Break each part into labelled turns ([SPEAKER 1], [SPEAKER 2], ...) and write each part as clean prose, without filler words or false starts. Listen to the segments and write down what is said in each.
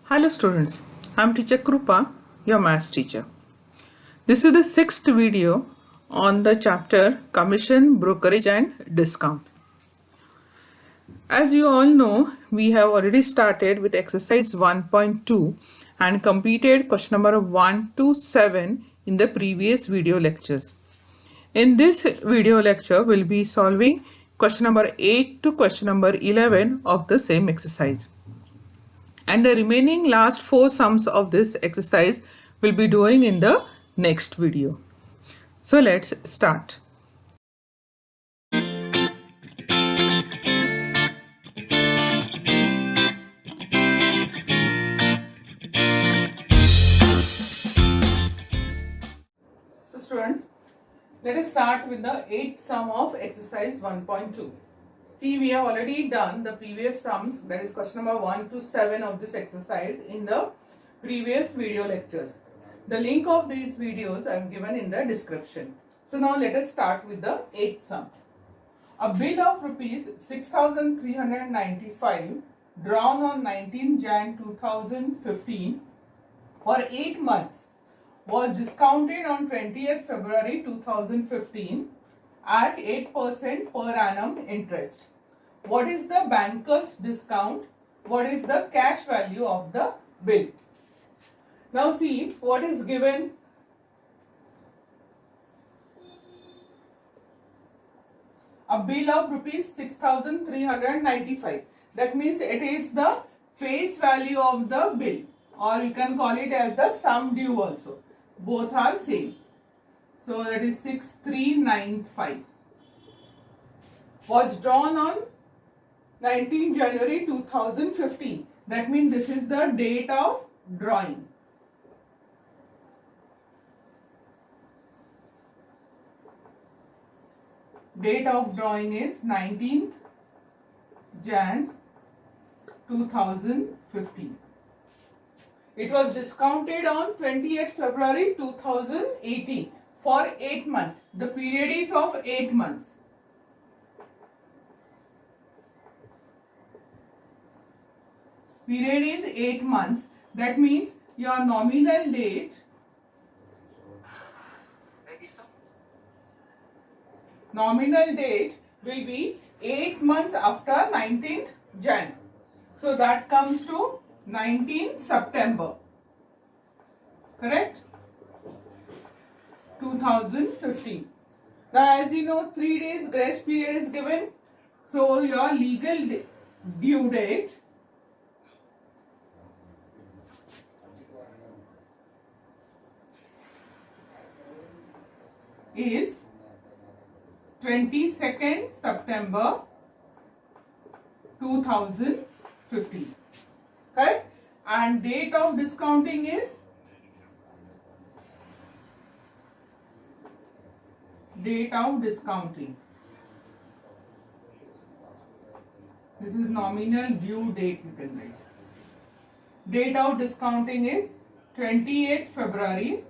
[SPEAKER 1] Hello students, I am teacher Krupa, your maths teacher. This is the sixth video on the chapter Commission, Brokerage and Discount. As you all know, we have already started with exercise 1.2 and completed question number 1 to 7 in the previous video lectures. In this video lecture, we'll be solving question number 8 to question number 11 of the same exercise. And the remaining last 4 sums of this exercise will be doing in the next video. So let's start. So students, let us start with the 8th sum of exercise 1.2. See, we have already done the previous sums, that is question number 1 to 7 of this exercise in the previous video lectures. The link of these videos I have given in the description. So now let us start with the 8th sum. A bill of rupees 6,395 drawn on 19 Jan 2015 for 8 months was discounted on 20th February 2015 at 8% per annum interest. What is the banker's discount? What is the cash value of the bill? Now see what is given. A bill of rupees 6,395. That means it is the face value of the bill, or you can call it as the sum due also. Both are same. So that is 6,395. Was drawn on 19 January 2015. That means this is the date of drawing. Date of drawing is 19th Jan 2015. It was discounted on 28th February 2018 for 8 months. The period is of 8 months. Period is 8 months. That means your nominal date will be 8 months after 19th Jan. So that comes to 19 September. Correct? 2015. Now as you know, 3 days grace period is given. So your legal due date is 22nd September 2015. Correct? And date of discounting is date of discounting. This is nominal due date, you can write. Date of discounting is 28th February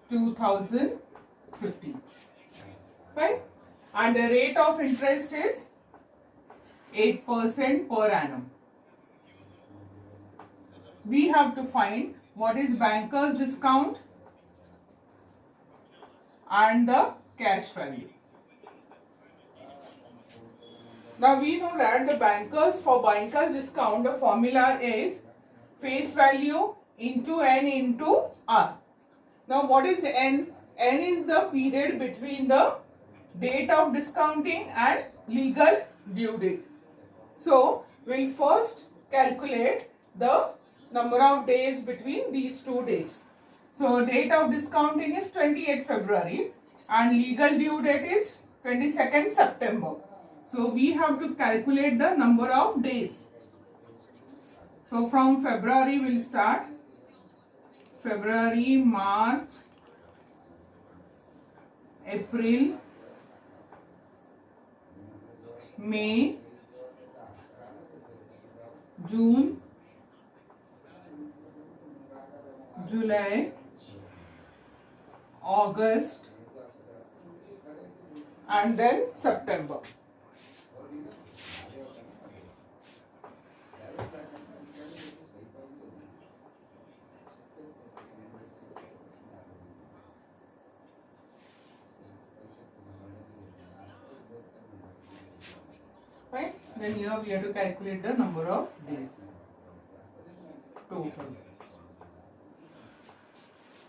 [SPEAKER 1] 2015. Right? And the rate of interest is 8% per annum. We have to find what is banker's discount and the cash value. Now we know that the banker's discount, the formula is face value into N into R. Now what is N? N is the period between the date of discounting and legal due date. So we'll first calculate the number of days between these two dates. So date of discounting is 28th February and legal due date is 22nd September. So we have to calculate the number of days. So from February we'll start. February, March, April, May, June, July, August, and then September. Then here we have to calculate the number of days total.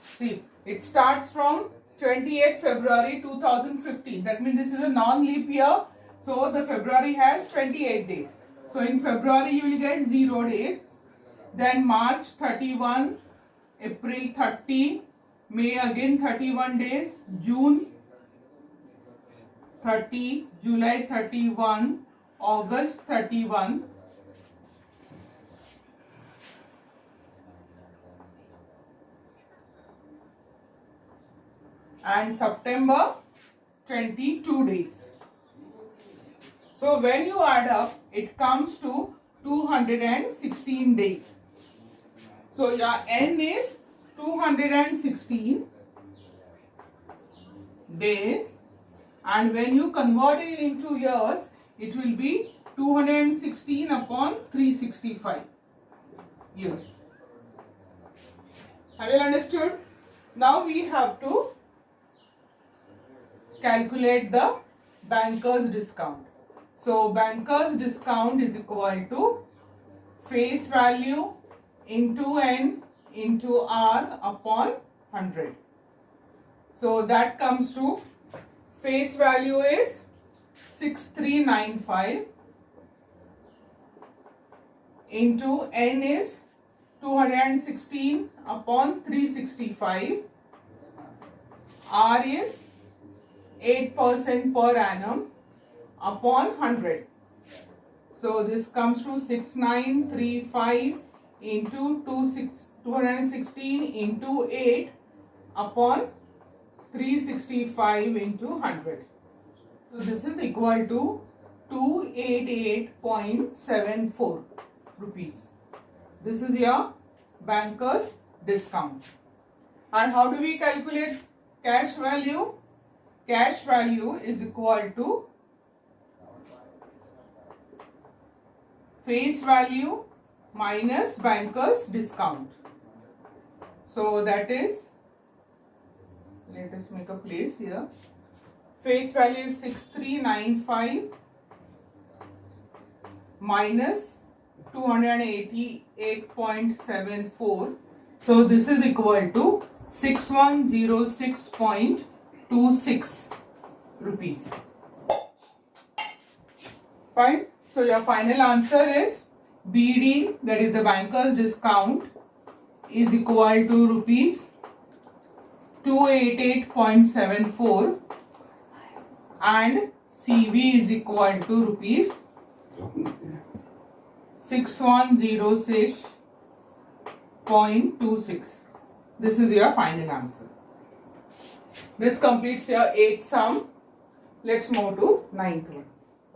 [SPEAKER 1] See, it starts from 28th February 2015. That means this is a non-leap year. So the February has 28 days. So in February you will get 0 days. Then March 31, April 30, May again 31 days, June 30, July 31, August 31, and September 22 days. So when you add up, it comes to 216 days. So your N is 216 days, and when you convert it into years, it will be 216 upon 365 years. Have you understood? Now we have to calculate the banker's discount. So banker's discount is equal to face value into N into R upon 100. So that comes to face value is 6395 into N is 216 upon 365. R is 8% per annum upon 100. So this comes to 6935 into 216 into 8 upon 365 into 100. So this is equal to 288.74 rupees. This is your banker's discount. And how do we calculate cash value? Cash value is equal to face value minus banker's discount. So that is, let us make a place here. Face value is 6395 minus 288.74. So this is equal to 6106.26 rupees. Fine. So your final answer is BD, that is the banker's discount, is equal to rupees 288.74 and CV is equal to rupees 6106.26. This is your final answer. This completes your 8th sum. Let's move to 9th one.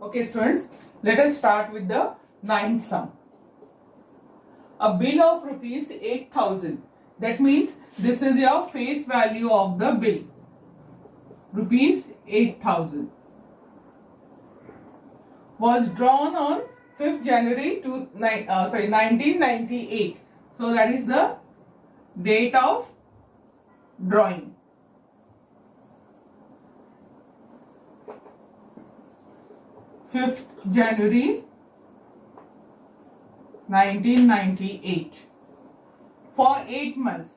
[SPEAKER 1] Okay students, let us start with the 9th sum. A bill of rupees 8,000. That means this is your face value of the bill. Rupees 8,000 was drawn on 5th January 1998. So that is the date of drawing. January 1998 for 8 months.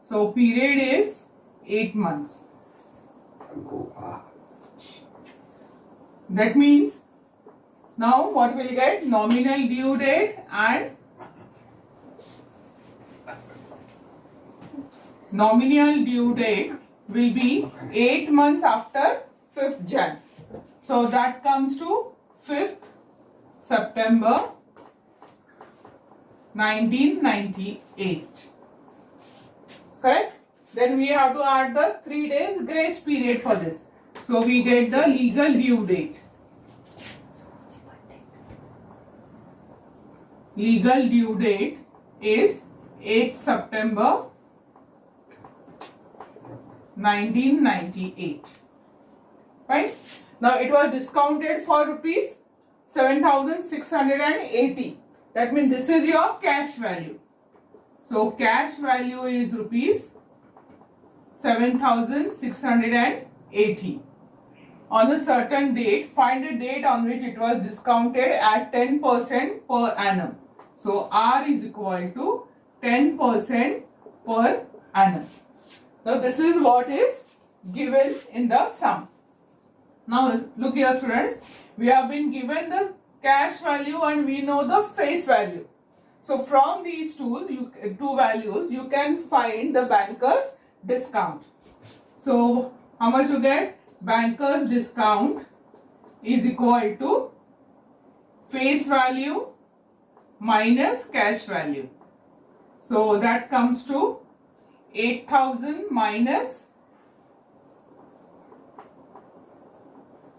[SPEAKER 1] So period is 8 months. That means now what will get? Nominal due date and nominal due date will be 8 months after 5th Jan. So that comes to 5th September 1998. Correct? Then we have to add the 3 days grace period for this. So we get the legal due date. Legal due date is 8th September 1998. Right? Now it was discounted for rupees 7,680. That means this is your cash value. So cash value is rupees 7,680. on a certain date, find a date on which it was discounted at 10% per annum. So R is equal to 10% per annum. Now this is what is given in the sum. Now look here students, we have been given the cash value and we know the face value. So from these two values you can find the banker's discount. So how much you get? Banker's discount is equal to face value minus cash value. So that comes to 8,000 minus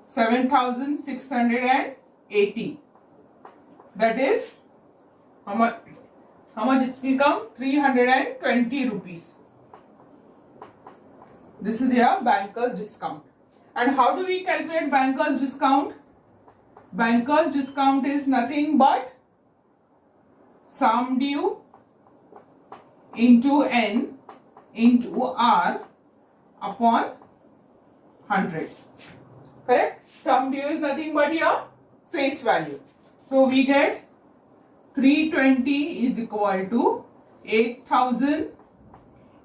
[SPEAKER 1] 7,680. That is how much it's become? 320 rupees. This is your banker's discount. And how do we calculate banker's discount? Banker's discount is nothing but sum due into N into R upon 100. Correct? Sum due is nothing but your face value. So we get 320 is equal to 8,000.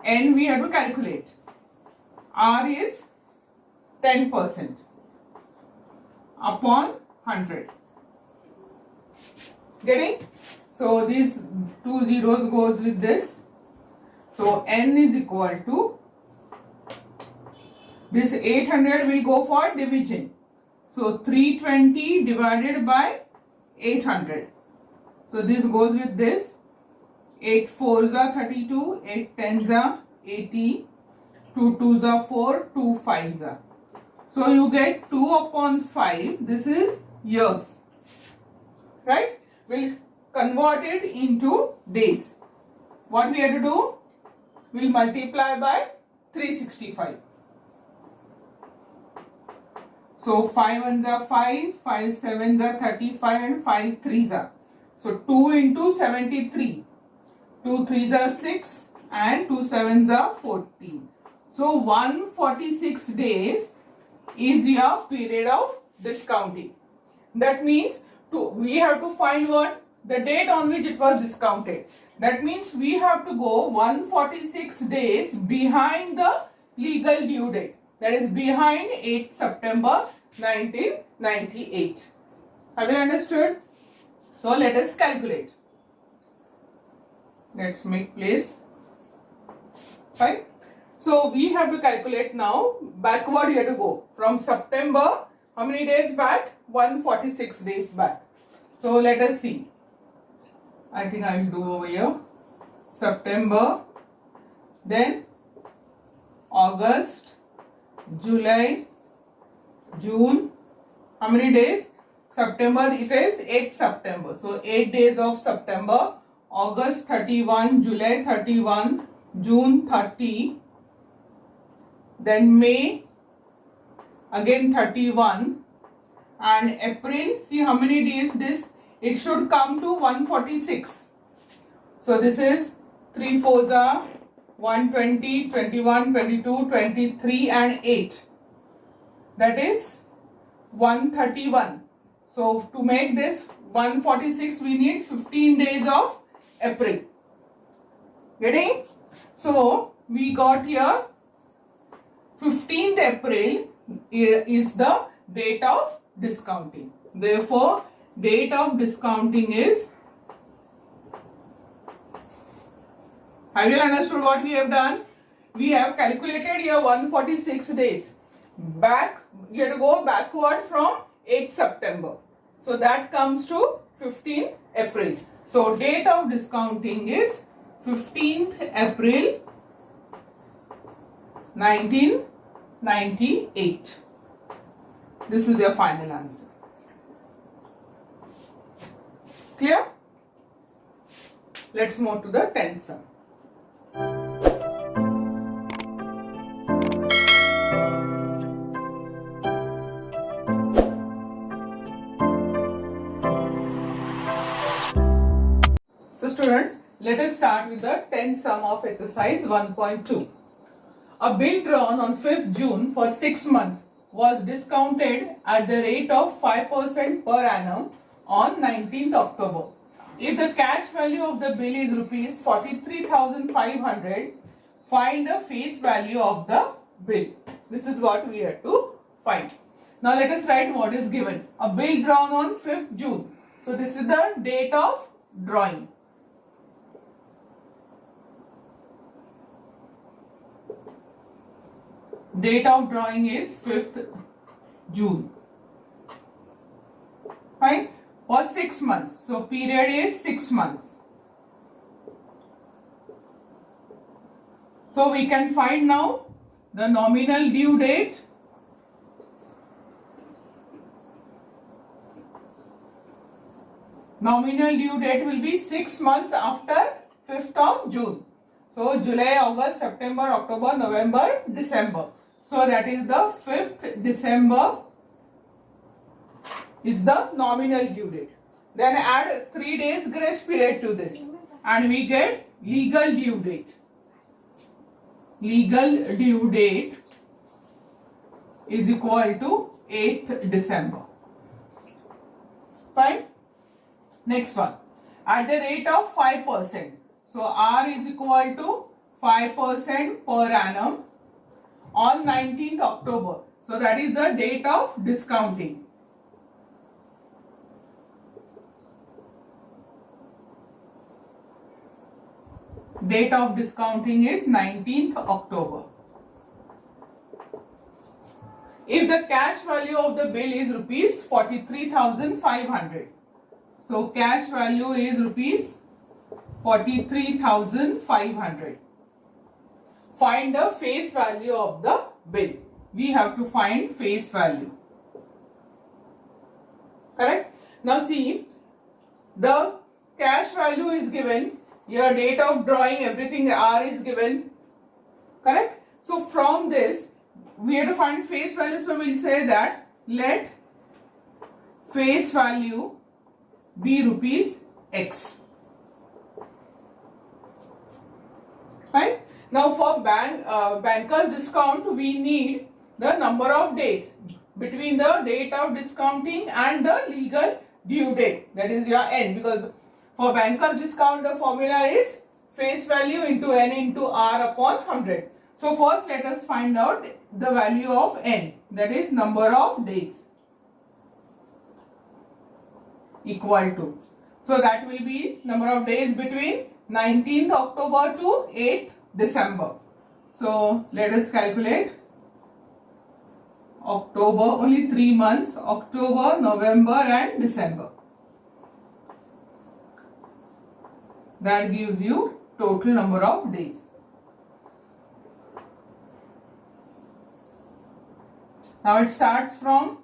[SPEAKER 1] N we have to calculate. R is 10% upon 100. Getting? So these two zeros goes with this. So N is equal to, this 800 will go for division. So 320 divided by 800. So this goes with this. 8 4s are 32, 8 10s are 80, 2 2s are 4, 2 5s are. So you get 2 upon 5. This is years. Right? We'll convert it into days. What we have to do? We'll multiply by 365. So 5 1s are 5, 5 7s are 35 and 5 3s are. So 2 into 73. 2 3s are 6 and 2 7s are 14. So 146 days is your period of discounting. That means we have to find what? The date on which it was discounted. That means we have to go 146 days behind the legal due date. That is behind 8 September 1998. Have you understood? So let us calculate. Let's make place. Fine. So we have to calculate now. Backward you have to go. From September, how many days back? 146 days back. So let us see. I think I will do over here. September, then August, July, June. How many days? September, it is 8 September. So 8 days of September. August 31, July 31, June 30. Then May, again 31. And April, see how many days this? It should come to 146. So this is 3 4s are 120, 21, 22, 23 and 8. That is 131. So to make this 146 we need 15 days of April. Getting? So we got here 15th April is the date of discounting. Therefore, date of discounting is, have you understood what we have done? We have calculated here 146 days. You have to go backward from 8 September. So that comes to 15th April. So date of discounting is 15th April 1998. This is your final answer. Clear? Let's move to the 10th sum. So students, let us start with the 10th sum of exercise 1.2. A bill drawn on 5th June for 6 months was discounted at the rate of 5% per annum on 19th October. If the cash value of the bill is rupees 43,500, find the face value of the bill. This is what we have to find. Now let us write what is given. A bill drawn on 5th June. So this is the date of drawing. Date of drawing is 5th June. Fine. For 6 months. So period is 6 months. So we can find now the nominal due date. Nominal due date will be 6 months after 5th of June. So July, August, September, October, November, December. So that is the 5th December is the nominal due date. Then add 3 days grace period to this and we get legal due date. Legal due date is equal to 8th December. Fine. Next one. At the rate of 5%. So R is equal to 5% per annum on 19th October. So that is the date of discounting. Date of discounting is 19th October. If the cash value of the bill is rupees 43,500. So cash value is rupees 43,500. Find the face value of the bill. We have to find face value. Correct? Now see, the cash value is given. Your date of drawing, everything R is given. Correct? So from this, we have to find face value. So we'll say that let face value be rupees X. Right? Now for banker's discount, we need the number of days between the date of discounting and the legal due date. That is your N, because for banker's discount the formula is face value into N into R upon 100. So first let us find out the value of N, that is number of days, equal to. So that will be number of days between 19th October to 8th December. So let us calculate. October, only 3 months, October, November and December. That gives you total number of days. Now it starts from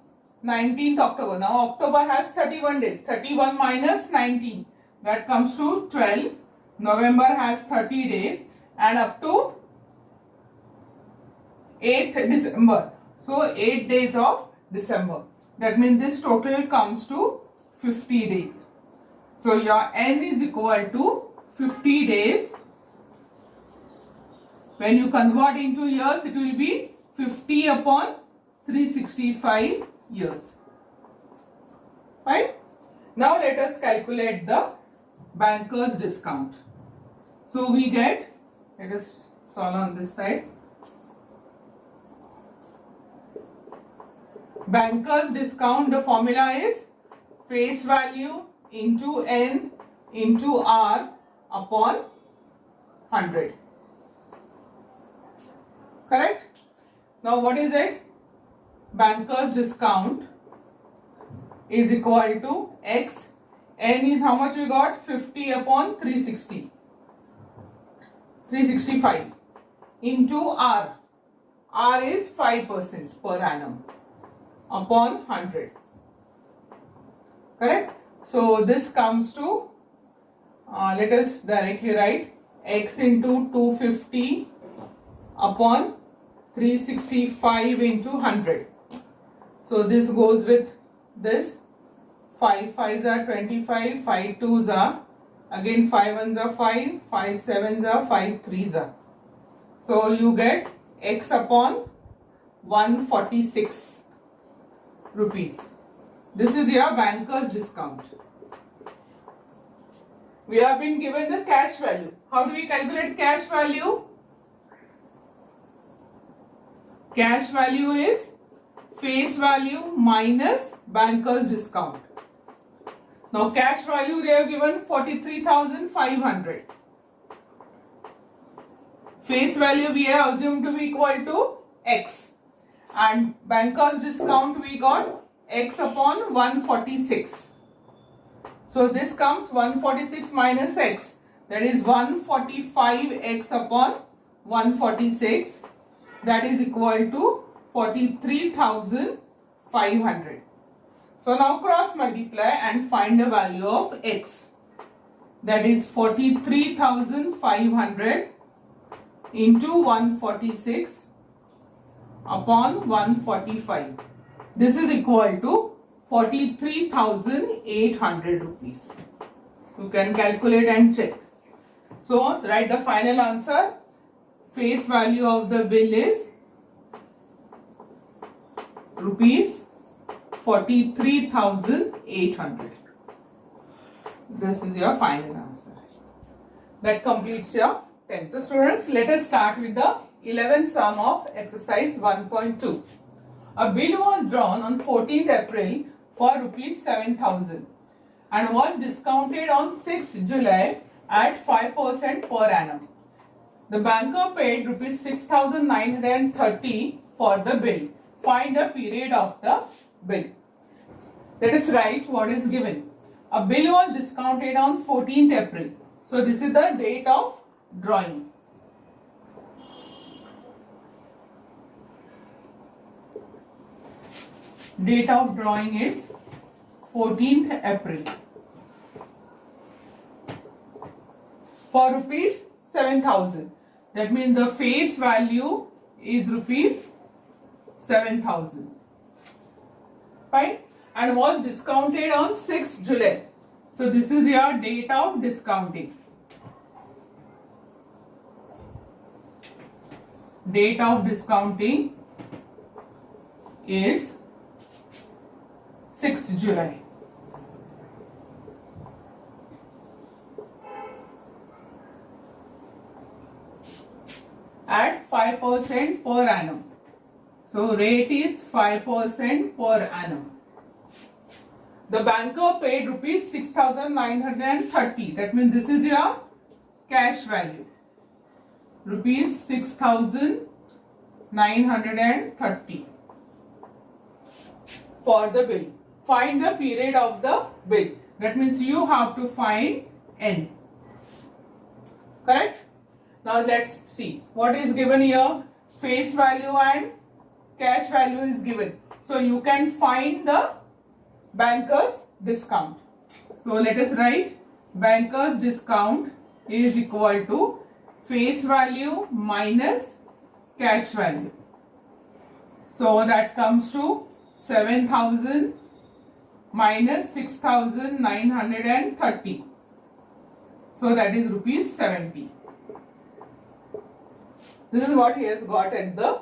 [SPEAKER 1] 19th October. Now October has 31 days. 31 minus 19. That comes to 12. November has 30 days and up to 8th December. So 8 days of December. That means this total comes to 50 days. So your N is equal to 50 days. When you convert into years, it will be 50 upon 365 years. Right? Now let us calculate the banker's discount. So we get, let us solve on this side. Banker's discount, the formula is face value into N into R upon 100. Correct? Now what is it? Banker's discount is equal to X. N is how much we got? 50 upon 360. 365 into R. R is 5% per annum upon 100. Correct? So this comes to, let us directly write X into 250 upon 365 into 100. So this goes with this. 5 5s are 25, 5 2s are, again 5 1s are 5, 5 7s are 5 3s are. So you get X upon 146. rupees. This is your banker's discount. We have been given the cash value. How do we calculate cash value? Cash value is face value minus banker's discount. Now cash value they have given 43,500. Face value we have assumed to be equal to X. And banker's discount we got X upon 146. So this comes 146 minus X. That is 145X upon 146. That is equal to 43,500. So now cross multiply and find the value of X. That is 43,500 into 146 upon 145. This is equal to 43,800 rupees. You can calculate and check. So write the final answer. Face value of the bill is rupees 43,800. This is your final answer. That completes your 10th. So students, let us start with the 11th sum of exercise 1.2. A bill was drawn on 14th April for rupees 7,000 and was discounted on 6th July at 5% per annum. The banker paid rupees 6,930 for the bill. Find the period of the bill. Let us write what is given. A bill was discounted on 14th April. So this is the date of drawing. Date of drawing is 14th April. For rupees 7,000. That means the face value is rupees 7,000. Fine. And was discounted on 6th July. So this is your date of discounting. Date of discounting is 6th July. At 5% per annum. So rate is 5% per annum. The banker paid rupees 6,930. That means this is your cash value. Rupees 6,930 for the bill. Find the period of the bill. That means you have to find N. Correct? Now let's see what is given here. Face value and cash value is given. So you can find the banker's discount. So let us write banker's discount is equal to face value minus cash value. So that comes to 7,000 minus 6,930. So that is rupees 70. This is what he has got at the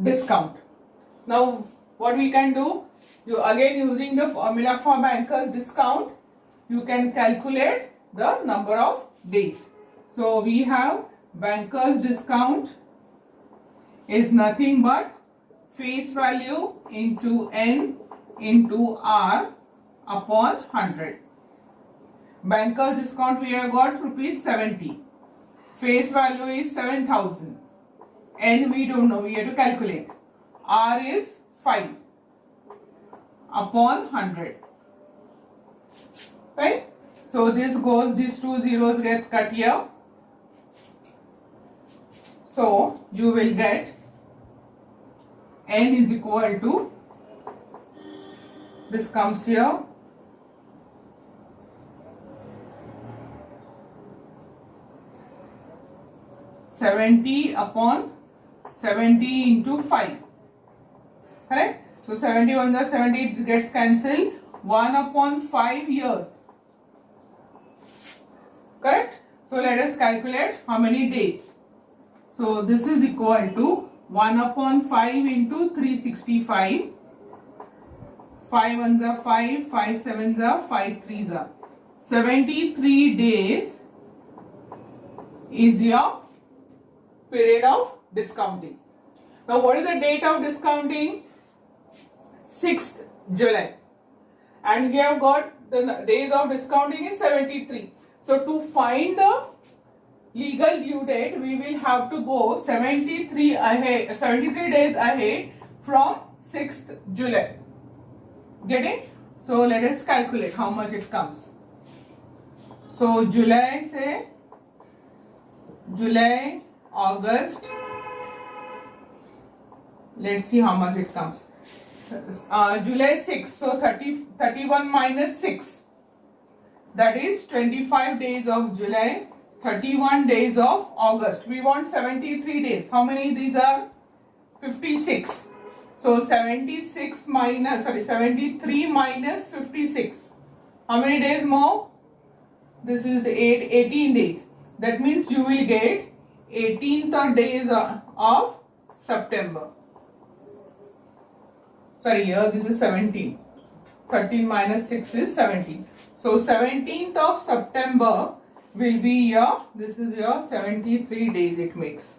[SPEAKER 1] discount. Now what we can do, you again using the formula for banker's discount, you can calculate the number of days. So we have banker's discount is nothing but face value into N into R upon 100. Banker's discount we have got rupees 70. Face value is 7,000. N we don't know, we have to calculate. R is 5 upon 100. Right? So this goes, these two zeros get cut here. So you will get N is equal to, this comes here, $70 upon 70 into 5. Correct? So 71 the 70 gets cancelled. 1 upon 5 here. Correct? So let us calculate how many days. So this is equal to 1 upon 5 into 365. 5 ones are 5, 5 sevens are 5 threes are 73 days is your period of discounting. Now what is the date of discounting? 6th July, and we have got the days of discounting is 73. So to find the legal due date, we will have to go 73 days ahead from 6th July. Getting? So let us calculate how much it comes. So July, say July, August. Let's see how much it comes. July 6, so 31 minus 6, that is 25 days of July, 31 days of August. We want 73 days. How many these are? 56. So 73 minus 56. How many days more? This is 18 days. That means you will get 18th days of September. Sorry, here this is 17. 13 minus 6 is 17. So 17th of September will be your, this is your 73 days it makes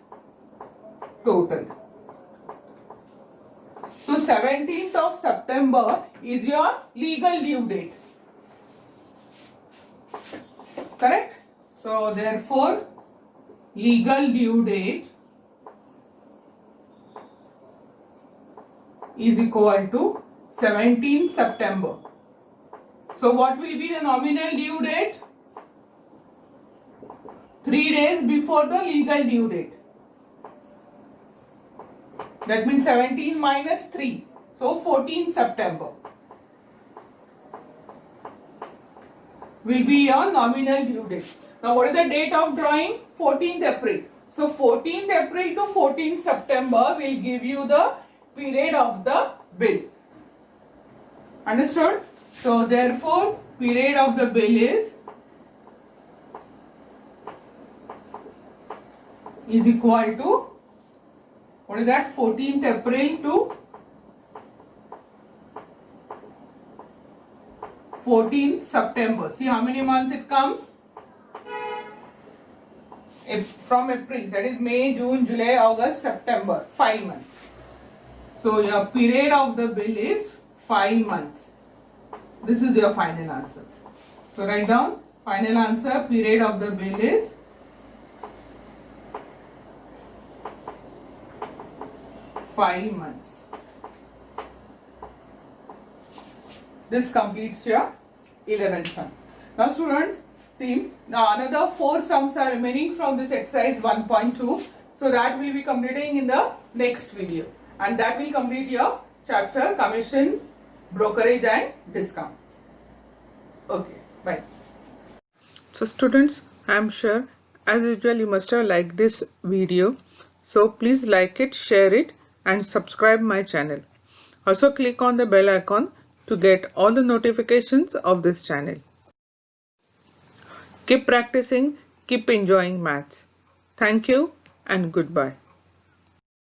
[SPEAKER 1] total. So 17th of September is your legal due date. Correct? So therefore legal due date is equal to 17 September. So what will be the nominal due date? 3 days before the legal due date. That means 17 minus 3. So 14 September will be your nominal due date. Now what is the date of drawing? 14th April. So 14th April to 14th September will give you the period of the bill. Understood? So therefore period of the bill is equal to, what is that, 14th April to 14th September. See how many months it comes? From April, that is May, June, July, August, September, 5 months. So your period of the bill is 5 months. This is your final answer. So write down final answer, period of the bill is 5 months. This completes your 11th sum. Now students, see, now another 4 sums are remaining from this exercise 1.2. So that we will be completing in the next video. And that will complete your chapter commission, brokerage and discount. Okay, bye. So students, I am sure as usual you must have liked this video. So please like it, share it and subscribe my channel. Also click on the bell icon to get all the notifications of this channel. Keep practicing, keep enjoying maths. Thank you and goodbye.